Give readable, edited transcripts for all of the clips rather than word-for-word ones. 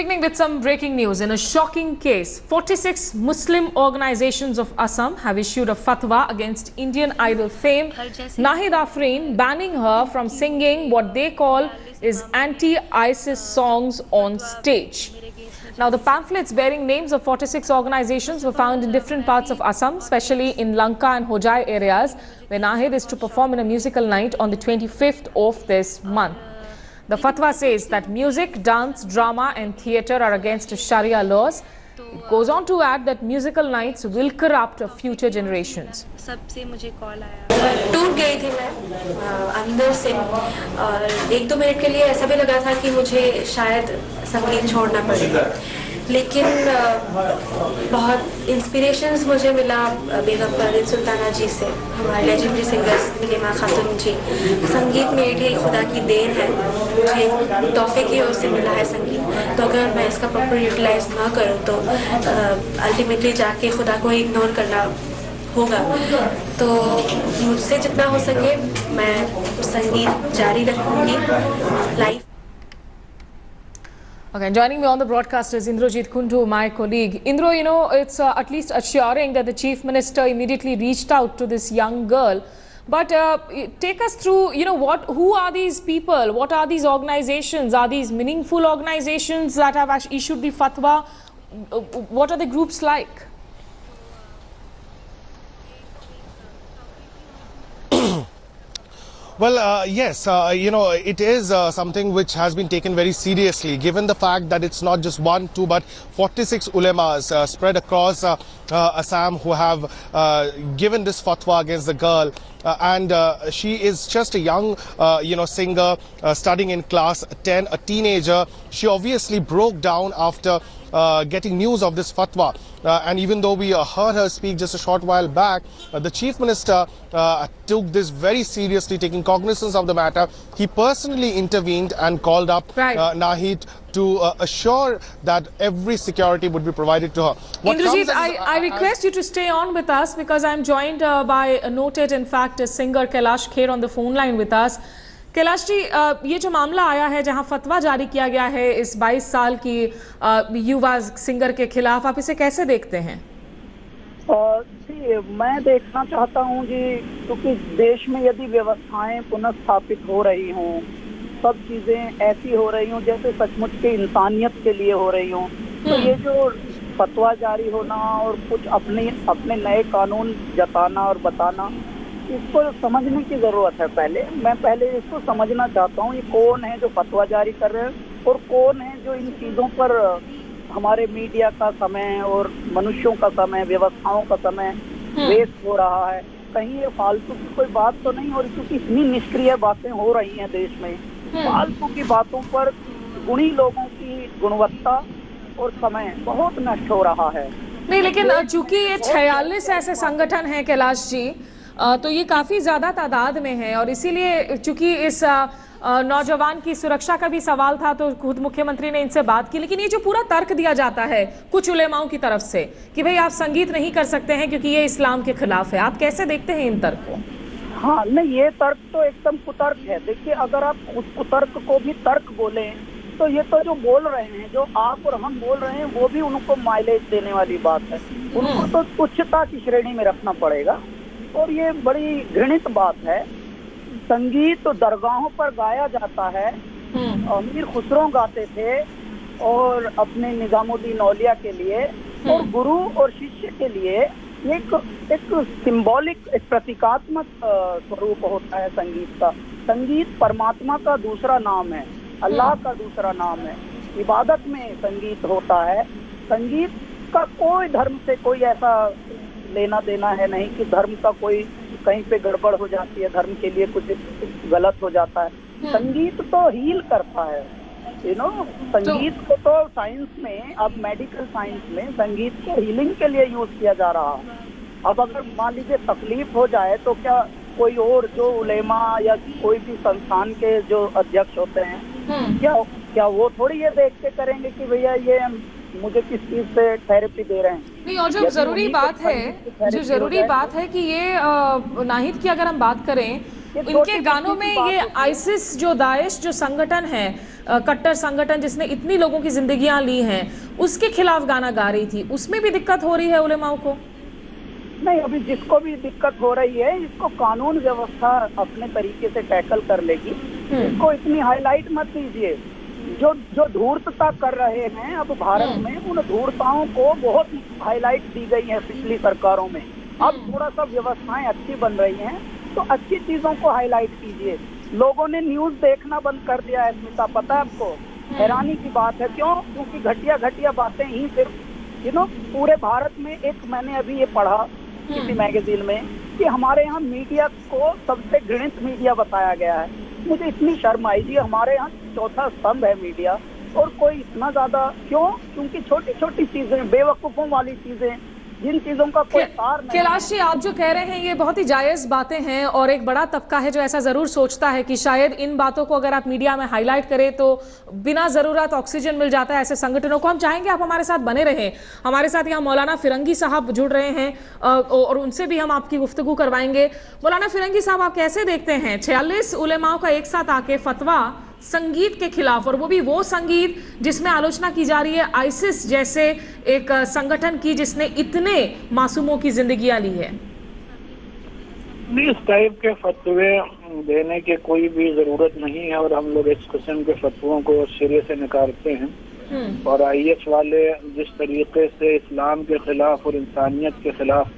beginning with some breaking news. In a shocking case, 46 Muslim organizations of Assam have issued a fatwa against Indian Idol fame Nahid Afreen, banning her from singing what they call is anti-ISIS songs on stage. Now, the pamphlets bearing names of 46 organizations were found in different parts of Assam, especially in Lanka and Hojai areas, where Nahid is to perform in a musical night on the 25th of this month. The fatwa says that music, dance, drama and theatre are against Sharia laws. It goes on to add that musical nights will corrupt future generations. सबसे मुझे call आया, टूट गई थी मैं अंदर से, और 1-2 मिनट के लिए ऐसा भी लगा था कि मुझे शायद संगीत छोड़ना पड़ेगा, लेकिन बहुत इंस्पिरेशंस मुझे मिला बेगम परवीन सुल्ताना जी से, हमारे लेजेंडरी सिंगर्स नीलिमा खातून जी। संगीत मेरी खुदा की देन है, मुझे तोहफे की ओर से मिला है संगीत, तो अगर मैं इसका प्रॉपर यूटिलाइज ना करूँ तो अल्टीमेटली जाके खुदा को इग्नोर करना होगा। तो मुझसे जितना हो सके मैं संगीत जारी रखूंगी life. Okay, joining me on the broadcast is Indrajit Kundu, my colleague. Indro, you know, it's at least assuring that the Chief Minister immediately reached out to this young girl. But take us through, you know, who are these people? What are these organizations? Are these meaningful organizations that have issued the fatwa? What are the groups like? Well, yes, you know, it is something which has been taken very seriously, given the fact that it's not just 1, 2, but 46 ulemas spread across Assam who have given this fatwa against the girl. And she is just a young, you know, singer studying in class 10, a teenager. She obviously broke down after getting news of this fatwa. And even though we heard her speak just a short while back, the Chief Minister took this very seriously, taking cognizance of the matter. He personally intervened and called up Nahid to assure that every security would be provided to her. Indrajit, I request you to stay on with us because I'm joined by a noted, in fact, a singer Kailash Kher on the phone line with us. Kailash ji, ये जो मामला आया है जहां फतवा जारी किया गया है इस 22 साल की युवा सिंगर के खिलाफ, आप इसे कैसे देखते हैं? जी, मैं देखना चाहता हूं जी, क्योंकि देश में यदि व्यवस्थाएं पुनर्स्थापित हो रही हों, सब चीजें ऐसी हो रही हों जैसे सचमुच के इंसानियत के लिए हो रही हों, तो ये जो फतवा जारी होना और कुछ अपने नए कानून जताना और बताना, इसको समझने की जरूरत है। मैं पहले इसको समझना चाहता हूँ, ये कौन है जो फतवा जारी कर रहे हैं और कौन है जो इन चीजों पर हमारे मीडिया का समय और मनुष्यों का समय, व्यवस्थाओं का समय वेस्ट हो रहा है। कहीं ये फालतू की कोई बात तो नहीं हो रही, क्योंकि इतनी निष्क्रिय बातें हो रही हैं देश में। फालतू की बातों पर गुणी लोगों की गुणवत्ता और समय बहुत नष्ट हो रहा है। नहीं, लेकिन चूंकि ये 46 ऐसे संगठन हैं कैलाश जी, तो ये काफ़ी ज़्यादा तादाद में है, और इसीलिए चूंकि इस नौजवान की सुरक्षा का भी सवाल था तो खुद मुख्यमंत्री ने इनसे बात की। लेकिन ये जो पूरा तर्क दिया जाता है कुछ उलेमाओं की तरफ से कि भाई आप संगीत नहीं कर सकते हैं क्योंकि ये इस्लाम के खिलाफ है, आप कैसे देखते हैं इन तर्क को? हाँ, नहीं, ये तर्क तो एकदम कुतर्क है। देखिए, अगर आप उस कुतर्क को भी तर्क बोले तो ये तो जो बोल रहे हैं, जो आप और हम बोल रहे हैं, वो भी उनको माइलेज देने वाली बात है। उनको तो तुच्छता की श्रेणी में रखना पड़ेगा, और ये बड़ी घृणित बात है। संगीत तो दरगाहों पर गाया जाता है, अमीर खुसरो गाते थे और अपने निजामुद्दीन औलिया के लिए, और गुरु और शिष्य के लिए एक सिंबॉलिक, एक प्रतीकात्मक स्वरूप होता है संगीत का। संगीत परमात्मा का दूसरा नाम है, अल्लाह का दूसरा नाम है। इबादत में संगीत होता है। संगीत का कोई धर्म से कोई ऐसा लेना देना है नहीं कि धर्म का कोई कहीं पे गड़बड़ हो जाती है, धर्म के लिए कुछ गलत हो जाता है। संगीत तो हील करता है, यू नो। संगीत को तो साइंस में, अब मेडिकल साइंस में संगीत को हीलिंग के लिए यूज किया जा रहा है। अब अगर मान लीजिए तकलीफ हो जाए तो क्या कोई और जो उलेमा या कोई भी संस्थान के जो अध्यक्ष होते हैं, क्या वो थोड़ी ये देख के करेंगे कि भैया ये मुझे किस चीज से थेरेपी दे रहे हैं? नहीं, और जो जरूरी बात है कि ये नाहिद की अगर हम बात करें इनके गानों में ये आईसिस जो दाइश जो संगठन है, कट्टर संगठन जिसने इतनी लोगों की जिंदगियां ली हैं, उसके खिलाफ गाना गा रही थी, उसमें भी दिक्कत हो रही है उलेमाओं को? नहीं, अभी जिसको भी दिक्कत हो रही है इसको कानून व्यवस्था अपने तरीके से टैकल कर लेगी। इसको इतनी हाईलाइट मत कीजिए। जो धूर्तता कर रहे हैं अब भारत में, उन धूर्ताओं को बहुत हाईलाइट दी गई है पिछली सरकारों में। अब थोड़ा सा व्यवस्थाएं अच्छी बन रही हैं तो अच्छी चीजों को हाईलाइट कीजिए। लोगों ने न्यूज देखना बंद कर दिया है स्मिता, पता है आपको? हैरानी की बात है। क्यों? क्योंकि घटिया घटिया बातें ही सिर्फ पूरे भारत में। एक मैंने अभी ये पढ़ा किसी मैगजीन में कि हमारे यहाँ मीडिया को सबसे घृणित मीडिया बताया गया है। मुझे इतनी शर्म आई जी, हमारे यहाँ चौथा स्तंभ है मीडिया और कोई इतना ज्यादा क्यों? क्योंकि छोटी छोटी चीजें, बेवकूफों वाली चीजें, जिन चीजों का कोई सार नहीं। कैलाश जी, आप जो कह रहे हैं ये बहुत ही जायज बातें हैं और एक बड़ा तबका है जो ऐसा जरूर सोचता है कि शायद इन बातों को अगर आप मीडिया में हाईलाइट करें तो बिना जरूरत ऑक्सीजन मिल जाता है ऐसे संगठनों को। हम चाहेंगे आप हमारे साथ बने रहें। हमारे साथ यहाँ मौलाना फिरंगी साहब जुड़ रहे हैं और उनसे भी हम आपकी गुफ्तगू करवाएंगे। मौलाना फिरंगी साहब, आप कैसे देखते हैं 46 उलेमाओं का एक साथ आके फतवा संगीत के खिलाफ, और वो भी वो संगीत जिसमें आलोचना की जा रही है आईसिस जैसे एक संगठन की जिसने इतने मासूमों की जिंदगियां ली है? इस टाइप के फतवे देने की कोई भी जरूरत नहीं है और हम लोग इस किस्म के फतवों को सिरे से नकारते हैं। और आईएस वाले जिस तरीके से इस्लाम के खिलाफ और इंसानियत के खिलाफ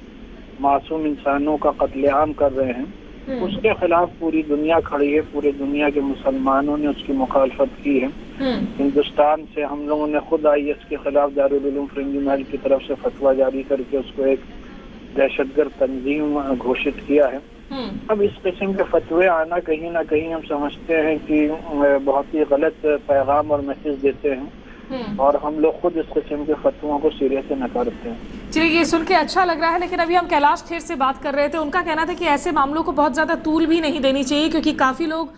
मासूम इंसानों का कत्लेआम कर रहे हैं, उसके खिलाफ पूरी दुनिया खड़ी है। पूरे दुनिया के मुसलमानों ने उसकी मुखालफत की है। हिंदुस्तान से हम लोगों ने खुद आईएस के खिलाफ दारुल उलूम फिरंगी महल की तरफ से फतवा जारी करके उसको एक दहशतगर्द तंजीम घोषित किया है। अब इस किस्म के फतवे आना कहीं ना कहीं हम समझते हैं कि बहुत ही गलत पैगाम और मैसेज देते हैं और हम लोग खुद इस किस्म के फतवों को सिरे से नकारते हैं। चलिए, ये सुन के अच्छा लग रहा है, लेकिन अभी हम कैलाश खेर से बात कर रहे थे। उनका कहना था कि ऐसे मामलों को बहुत ज्यादा तूल भी नहीं देनी चाहिए क्योंकि काफी लोग